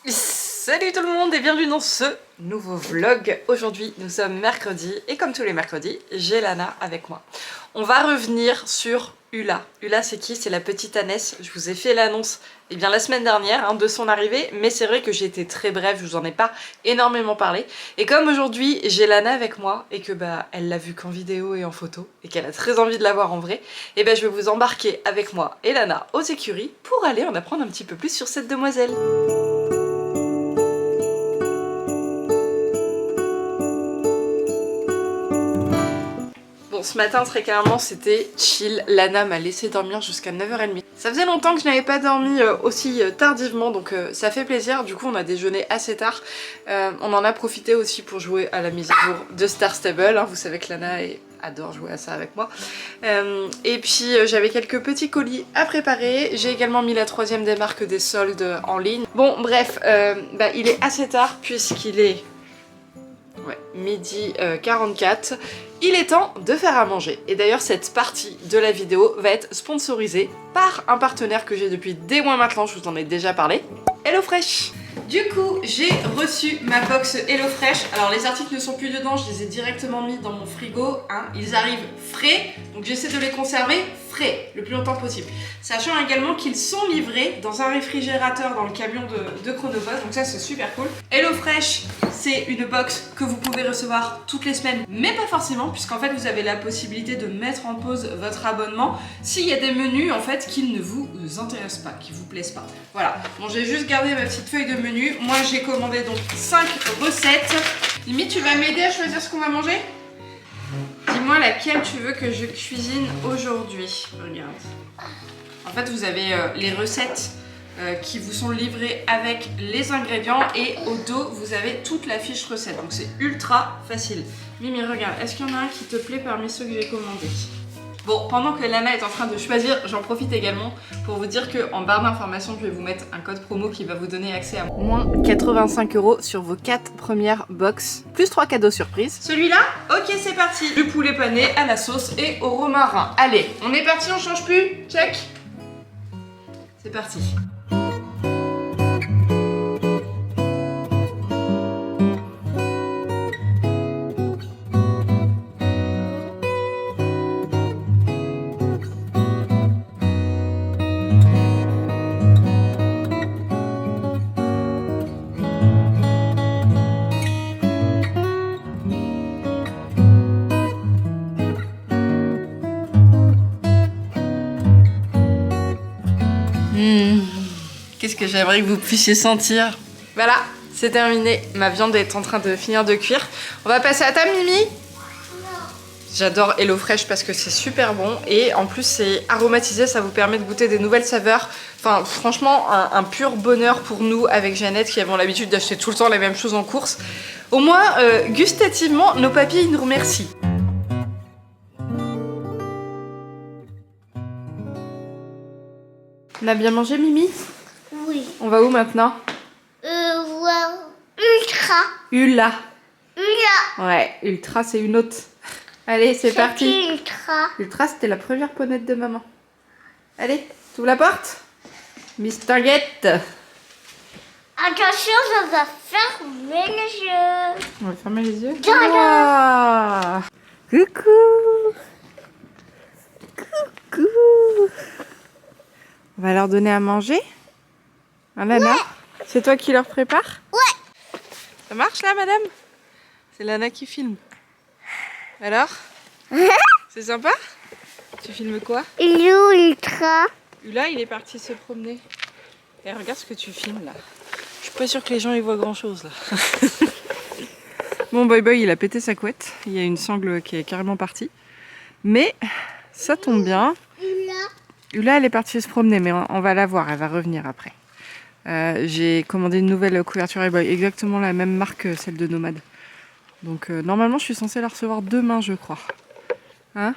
Salut tout le monde et bienvenue dans ce nouveau vlog. Aujourd'hui nous sommes mercredi et comme tous les mercredis, j'ai Lana avec moi. On va revenir sur Ula. Ula c'est qui? C'est la petite Annès. Je vous ai fait l'annonce la semaine dernière de son arrivée, mais c'est vrai que j'ai été très brève, je vous en ai pas énormément parlé. Et comme aujourd'hui j'ai Lana avec moi et que elle l'a vue qu'en vidéo et en photo et qu'elle a très envie de la voir en vrai, et je vais vous embarquer avec moi et Lana aux écuries pour aller en apprendre un petit peu plus sur cette demoiselle. Bon, ce matin très clairement c'était chill, Lana m'a laissé dormir jusqu'à 9h30. Ça faisait longtemps que je n'avais pas dormi aussi tardivement, donc ça fait plaisir. Du coup on a déjeuné assez tard, on en a profité aussi pour jouer à la mise à jour de Star Stable, vous savez que Lana adore jouer à ça avec moi. Et puis j'avais quelques petits colis à préparer, j'ai également mis la troisième des marques des soldes en ligne. Bon bref, il est assez tard puisqu'il est... Ouais, midi 44. Il est temps de faire à manger. Et d'ailleurs, cette partie de la vidéo va être sponsorisée par un partenaire que j'ai depuis des mois maintenant, je vous en ai déjà parlé, HelloFresh. Du coup, j'ai reçu ma box HelloFresh. Alors les articles ne sont plus dedans, je les ai directement mis dans mon frigo. Ils arrivent frais, donc j'essaie de les conserver frais le plus longtemps possible. Sachant également qu'ils sont livrés dans un réfrigérateur dans le camion de Chronoboss, donc ça c'est super cool. HelloFresh, c'est une box que vous pouvez recevoir toutes les semaines, mais pas forcément, puisqu'en fait vous avez la possibilité de mettre en pause votre abonnement s'il y a des menus en fait qui ne vous intéressent pas, qui vous plaisent pas. Voilà, bon j'ai juste gardé ma petite feuille de menu. Moi j'ai commandé donc 5 recettes. Limite tu vas m'aider à choisir ce qu'on va manger? Dis-moi laquelle tu veux que je cuisine aujourd'hui. Regarde. En fait vous avez les recettes qui vous sont livrées avec les ingrédients et au dos vous avez toute la fiche recette. Donc c'est ultra facile. Mimi regarde, est-ce qu'il y en a un qui te plaît parmi ceux que j'ai commandés? Bon, pendant que Lana est en train de choisir, j'en profite également pour vous dire qu'en barre d'informations, je vais vous mettre un code promo qui va vous donner accès à moins 85 € sur vos 4 premières box, plus 3 cadeaux surprises. Celui-là? Ok, c'est parti. Du poulet pané à la sauce et au romarin. Allez, on est parti, on change plus? Check. C'est parti. Qu'est-ce que j'aimerais que vous puissiez sentir. Voilà, c'est terminé. Ma viande est en train de finir de cuire. On va passer à table, Mimi? J'adore HelloFresh parce que c'est super bon et en plus c'est aromatisé, ça vous permet de goûter des nouvelles saveurs. Enfin franchement un pur bonheur pour nous avec Jeannette qui avons l'habitude d'acheter tout le temps la même chose en course. Au moins gustativement nos papilles nous remercient. On a bien mangé, Mimi? Oui. On va où maintenant? Voir Ultra. Ula. Ula. Ouais, Ultra c'est une autre. Allez, c'est parti. Ultra. Ultra, c'était la première ponette de maman. Allez, tu ouvres la porte? Miss Target. Attention, ça va fermer les yeux. On va fermer les yeux. Tada. Ah. Coucou. Coucou. On va leur donner à manger. Hein, Lana? Ouais. C'est toi qui leur prépare? Ouais. Ça marche là, madame? C'est Lana qui filme. Alors? C'est sympa? Tu filmes quoi? Ultra. Ula, il est parti se promener. Et regarde ce que tu filmes là. Je suis pas sûre que les gens y voient grand chose là. Bon, Boy Boy, il a pété sa couette. Il y a une sangle qui est carrément partie. Mais ça tombe bien. Ula, elle est partie se promener, mais on va la voir. Elle va revenir après. J'ai commandé une nouvelle couverture Boy, exactement la même marque que celle de Nomade. Donc normalement, je suis censée la recevoir demain, je crois. Hein?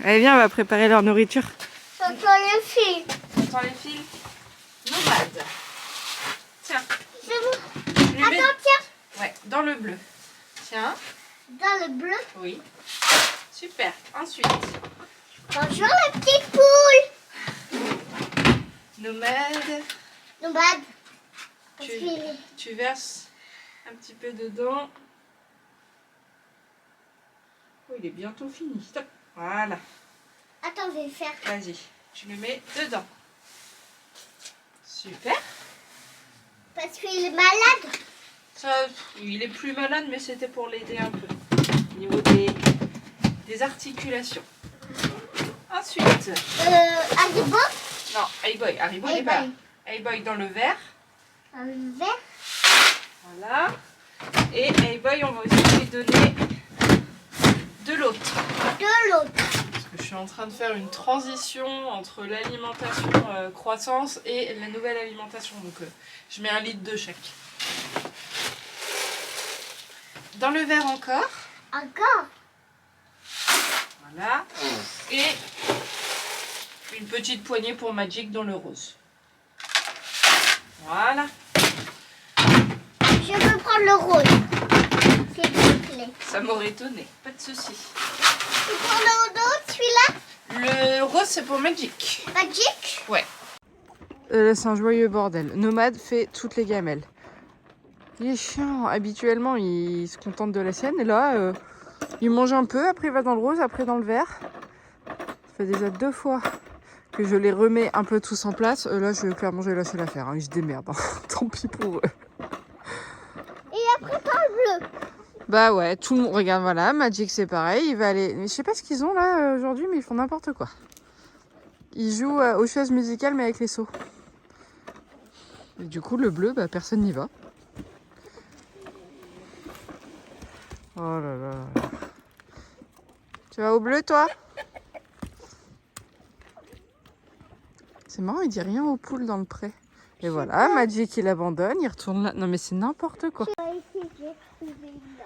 Allez, viens, on va préparer leur nourriture. J'entends les fils. T'entends les fils? Nomade. Tiens. C'est bon. Attends, tiens. Ouais, dans le bleu. Tiens. Dans le bleu. Oui. Super. Ensuite. Bonjour la petite poule. Nomade. Nomade. Tu verses un petit peu dedans. Oh, il est bientôt fini. Stop. Voilà. Attends, je vais faire. Vas-y, tu le mets dedans. Super. Parce qu'il est malade. Ça, il est plus malade, mais c'était pour l'aider un peu. Au niveau des articulations. Ensuite. Haribo. Non, Hey-Boy. Haribo, il est pas là. Hey-Boy dans le verre. Un verre. Voilà. Et Hey-Boy, on va aussi lui donner de l'autre. De l'autre. Parce que je suis en train de faire une transition entre l'alimentation croissance et la nouvelle alimentation. Donc je mets 1 litre de chaque. Dans le verre encore. Encore. Voilà. Et une petite poignée pour Magic dans le rose. Voilà. Je veux prendre le rose. S'il te plaît. Ça m'aurait étonné. Pas de souci. Tu prends le rose, celui-là? Le rose, c'est pour Magic. Magic? Ouais. C'est un joyeux bordel. Nomade fait toutes les gamelles. Il est chiant. Habituellement, il se contente de la sienne. Et là, il mange un peu. Après, il va dans le rose. Après, dans le vert. Ça fait déjà 2 fois que je les remets un peu tous en place. Là, clairement, je vais lâcher l'affaire. Hein. Ils se démerdent. Hein. Tant pis pour eux. Et après, pas le bleu. Bah ouais, tout le monde. Regarde, voilà. Magic, c'est pareil. Il va aller. Mais je sais pas ce qu'ils ont là aujourd'hui, mais ils font n'importe quoi. Ils jouent aux chaises musicales, mais avec les seaux. Et du coup, le bleu, bah, personne n'y va. Oh là là. Tu vas au bleu, toi? C'est marrant, il dit rien aux poules dans le pré. Et voilà, Magic, il abandonne, il retourne là. Non, mais c'est n'importe quoi. Ici, j'ai trouvé là.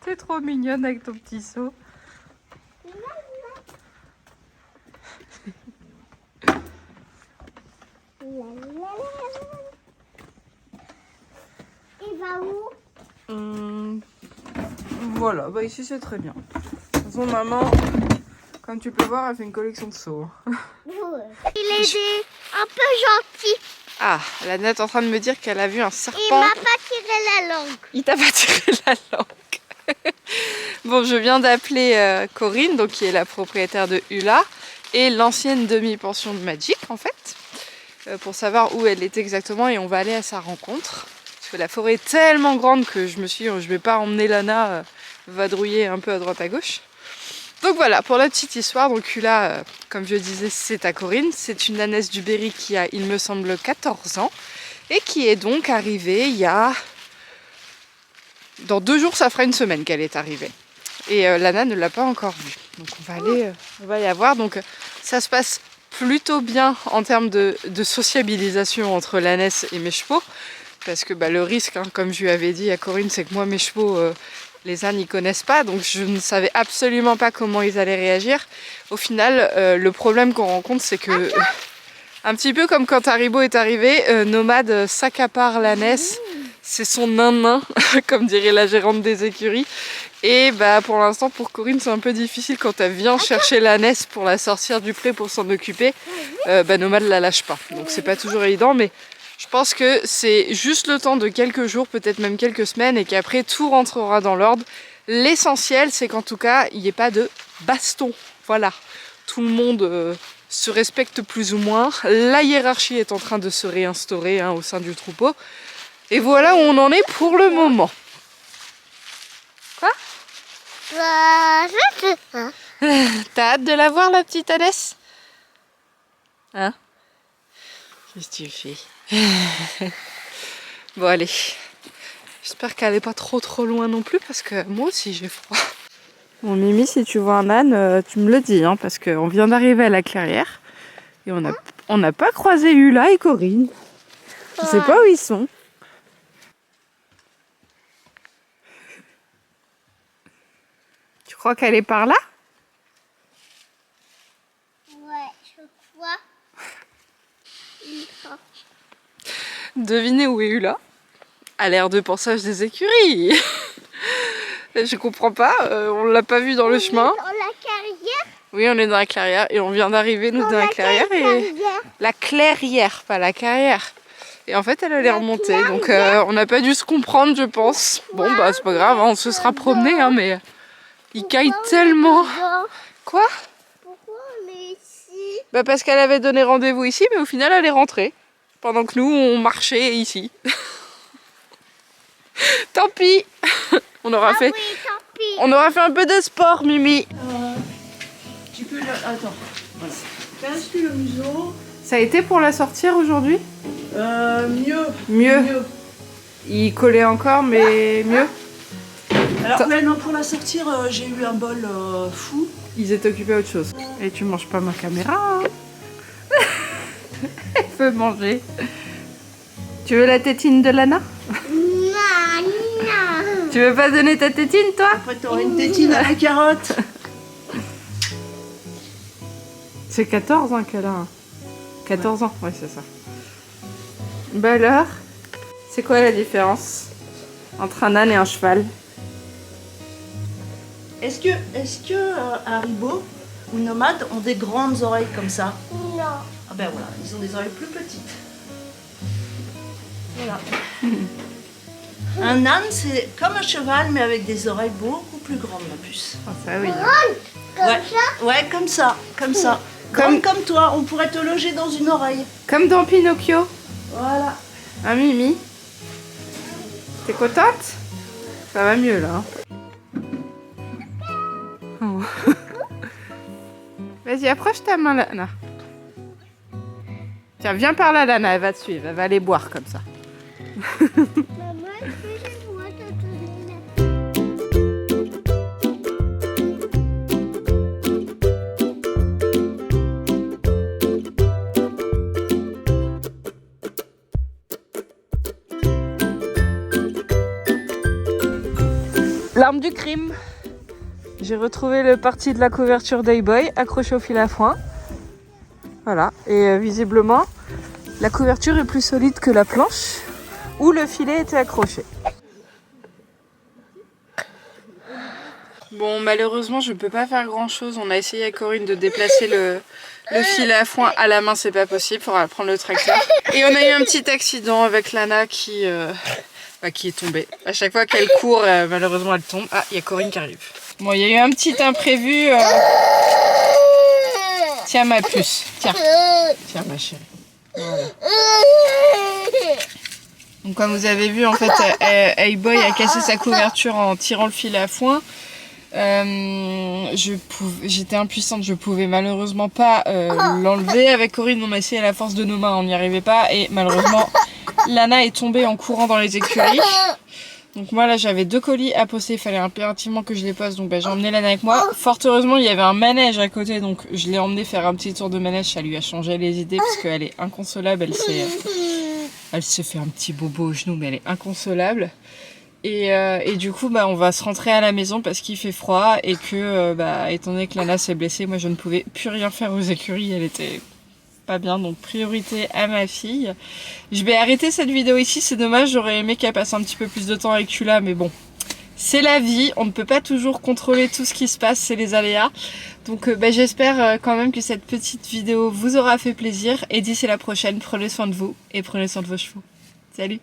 T'es trop mignonne avec ton petit seau. Il va où? Voilà, bah ici c'est très bien. De toute façon, maman, comme tu peux voir, elle fait une collection de seaux. Il est un peu gentil. Ah, Lana est en train de me dire qu'elle a vu un serpent. Il m'a pas tiré la langue. Il t'a pas tiré la langue. Bon, je viens d'appeler Corinne, donc qui est la propriétaire de Hula, et l'ancienne demi-pension de Magic, en fait, pour savoir où elle est exactement, et on va aller à sa rencontre. Parce que la forêt est tellement grande que je me suis dit, je vais pas emmener Lana vadrouiller un peu à droite à gauche. Donc voilà, pour la petite histoire, donc Hula, comme je disais, c'est à Corinne. C'est une ânesse du Berry qui a, il me semble, 14 ans, et qui est donc arrivée il y a... Dans 2 jours, ça fera 1 semaine qu'elle est arrivée. Et Lana ne l'a pas encore vue. Donc on va y avoir. Donc ça se passe plutôt bien en termes de sociabilisation entre l'ânesse et mes chevaux. Parce que le risque, hein, comme je lui avais dit à Corinne, c'est que moi, mes chevaux, les ânes, ils connaissent pas. Donc je ne savais absolument pas comment ils allaient réagir. Au final, le problème qu'on rencontre, c'est que... un petit peu comme quand Haribo est arrivé, Nomade s'accapare l'ânesse. C'est son nain, comme dirait la gérante des écuries. Et pour l'instant, pour Corinne, c'est un peu difficile quand elle vient chercher l'ânesse pour la sortir du pré pour s'en occuper. Nomade la lâche pas. Donc c'est pas toujours évident, mais je pense que c'est juste le temps de quelques jours, peut-être même quelques semaines, et qu'après tout rentrera dans l'ordre. L'essentiel, c'est qu'en tout cas, il n'y ait pas de baston. Voilà. Tout le monde se respecte plus ou moins. La hiérarchie est en train de se réinstaurer au sein du troupeau. Et voilà où on en est pour le moment. Quoi? Je sais pas. T'as hâte de la voir, la petite ânesse? Hein? Qu'est-ce que tu fais? Bon, allez. J'espère qu'elle n'est pas trop loin non plus, parce que moi aussi j'ai froid. Bon, Mimi, si tu vois un âne, tu me le dis, hein, parce qu'on vient d'arriver à la clairière. Et on n'a pas croisé Hula et Corinne. Je sais pas où ils sont. Tu crois qu'elle est par là? Ouais, je crois. Devinez où est Hula? À l'aire de passage des écuries. Je comprends pas, on l'a pas vu dans le chemin. Dans la carrière? Oui, on est dans la clairière et on vient d'arriver nous dans la clairière. Et... La clairière, pas la carrière. Et en fait elle allait remonter, donc on n'a pas dû se comprendre je pense. Bon bah c'est pas grave, hein, on se sera promené hein, mais il caille tellement. Quoi? Pourquoi on est ici? Bah parce qu'elle avait donné rendez-vous ici, mais au final elle est rentrée. Pendant que nous on marchait ici. Tant pis. On aura fait un peu de sport Mimi. Tu peux le... Attends, voilà. Pince-tu le museau. Ça a été pour la sortir aujourd'hui? Mieux. Il collait encore mais mieux. Alors ouais, non, pour la sortir, j'ai eu un bol fou. Ils étaient occupés à autre chose. Et tu manges pas ma caméra hein. Elle veut manger. Tu veux la tétine de Lana? Non. Tu veux pas donner ta tétine toi? Après t'auras une tétine à la carotte. C'est 14 ans qu'elle a. 14 ans, ouais c'est ça. Bah alors, c'est quoi la différence entre un âne et un cheval? Est-ce que Haribo ou Nomade ont des grandes oreilles comme ça? Non. Ah ben voilà, ils ont des oreilles plus petites. Voilà. Un âne, c'est comme un cheval, mais avec des oreilles beaucoup plus grandes, ma puce. Ah ça oui. Comme Ouais, ça? ouais, comme ça, comme ça. Comme toi, on pourrait te loger dans une oreille. Comme dans Pinocchio. Voilà. Hein Mimi? T'es contente? Ça va mieux là. Oh. Vas-y, approche ta main Lana. Tiens, viens par là Lana, elle va te suivre, elle va aller boire comme ça. Maman, excusez-moi de te donner. L'arme du crime. J'ai retrouvé le parti de la couverture d'A-Boy accroché au fil à foin. Voilà, et visiblement, la couverture est plus solide que la planche où le filet était accroché. Bon, malheureusement, je peux pas faire grand chose. On a essayé avec Corinne de déplacer le filet à foin à la main, c'est pas possible. Il faudra prendre le tracteur. Et on a eu un petit accident avec Lana qui est tombée. À chaque fois qu'elle court, malheureusement, elle tombe. Ah, il y a Corinne qui arrive. Bon, il y a eu un petit imprévu. Tiens ma puce, tiens ma chérie. Voilà. Donc comme vous avez vu en fait, A-Boy a cassé sa couverture en tirant le fil à foin. J'étais impuissante, je pouvais malheureusement pas l'enlever. Avec Corinne on a essayé à la force de nos mains, on n'y arrivait pas et malheureusement Lana est tombée en courant dans les écuries. Donc moi là j'avais 2 colis à poster, il fallait impérativement que je les poste, donc j'ai emmené Lana avec moi. Fort heureusement il y avait un manège à côté, donc je l'ai emmené faire un petit tour de manège, ça lui a changé les idées parce qu'elle est inconsolable, elle s'est fait un petit bobo au genou mais elle est inconsolable. Et du coup on va se rentrer à la maison parce qu'il fait froid et que étant donné que Lana s'est blessée, moi je ne pouvais plus rien faire aux écuries, elle était pas bien, donc priorité à ma fille. Je vais arrêter cette vidéo ici, c'est dommage, j'aurais aimé qu'elle passe un petit peu plus de temps avec Chula, mais bon, c'est la vie, on ne peut pas toujours contrôler tout ce qui se passe, c'est les aléas. Donc j'espère quand même que cette petite vidéo vous aura fait plaisir, et d'ici la prochaine, prenez soin de vous et prenez soin de vos chevaux. Salut!